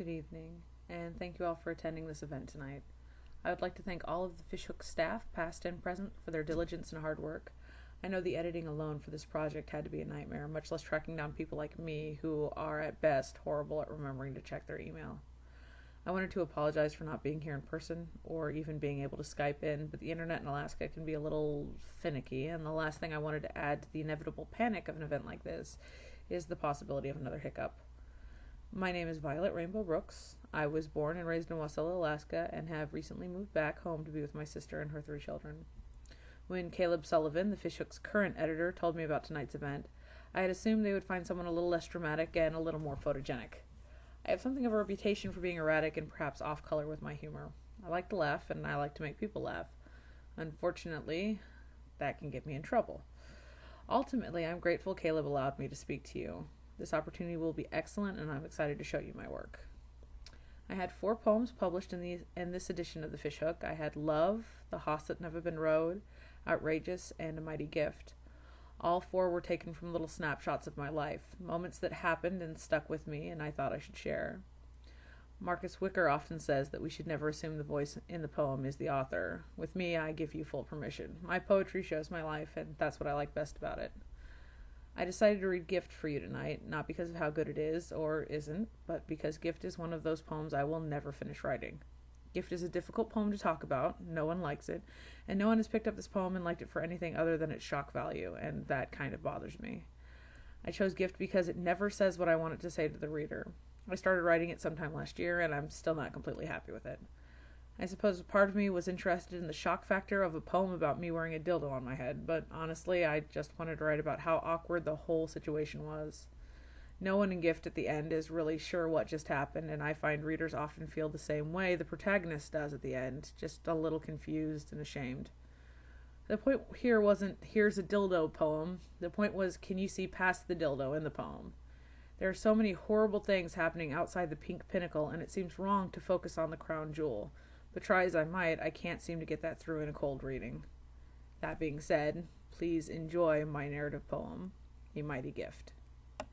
Good evening, and thank you all for attending this event tonight. I would like to thank all of the Fishhook staff, past and present, for their diligence and hard work. I know the editing alone for this project had to be a nightmare, much less tracking down people like me who are at best horrible at remembering to check their email. I wanted to apologize for not being here in person or even being able to Skype in, but the internet in Alaska can be a little finicky, and the last thing I wanted to add to the inevitable panic of an event like this is the possibility of another hiccup. My name is Violet Rainbow Brooks. I was born and raised in Wasilla, Alaska, and have recently moved back home to be with my sister and her 3 children. When Caleb Sullivan, the Fishhook's current editor, told me about tonight's event, I had assumed they would find someone a little less dramatic and a little more photogenic. I have something of a reputation for being erratic and perhaps off-color with my humor. I like to laugh, and I like to make people laugh. Unfortunately, that can get me in trouble. Ultimately, I'm grateful Caleb allowed me to speak to you. This opportunity will be excellent, and I'm excited to show you my work. I had 4 poems published in this edition of the Fishhook. I had Love, The Hoss That Never Been Rode, Outrageous, and A Mighty Gift. All 4 were taken from little snapshots of my life, moments that happened and stuck with me and I thought I should share. Marcus Wicker often says that we should never assume the voice in the poem is the author. With me, I give you full permission. My poetry shows my life, and that's what I like best about it. I decided to read Gift for you tonight, not because of how good it is, or isn't, but because Gift is one of those poems I will never finish writing. Gift is a difficult poem to talk about, no one likes it, and no one has picked up this poem and liked it for anything other than its shock value, and that kind of bothers me. I chose Gift because it never says what I want it to say to the reader. I started writing it sometime last year, and I'm still not completely happy with it. I suppose a part of me was interested in the shock factor of a poem about me wearing a dildo on my head, but honestly, I just wanted to write about how awkward the whole situation was. No one in Gift at the end is really sure what just happened, and I find readers often feel the same way the protagonist does at the end, just a little confused and ashamed. The point here wasn't, here's a dildo poem. The point was, can you see past the dildo in the poem? There are so many horrible things happening outside the pink pinnacle, and it seems wrong to focus on the crown jewel. But try as I might, I can't seem to get that through in a cold reading. That being said, please enjoy my narrative poem, A Mighty Gift.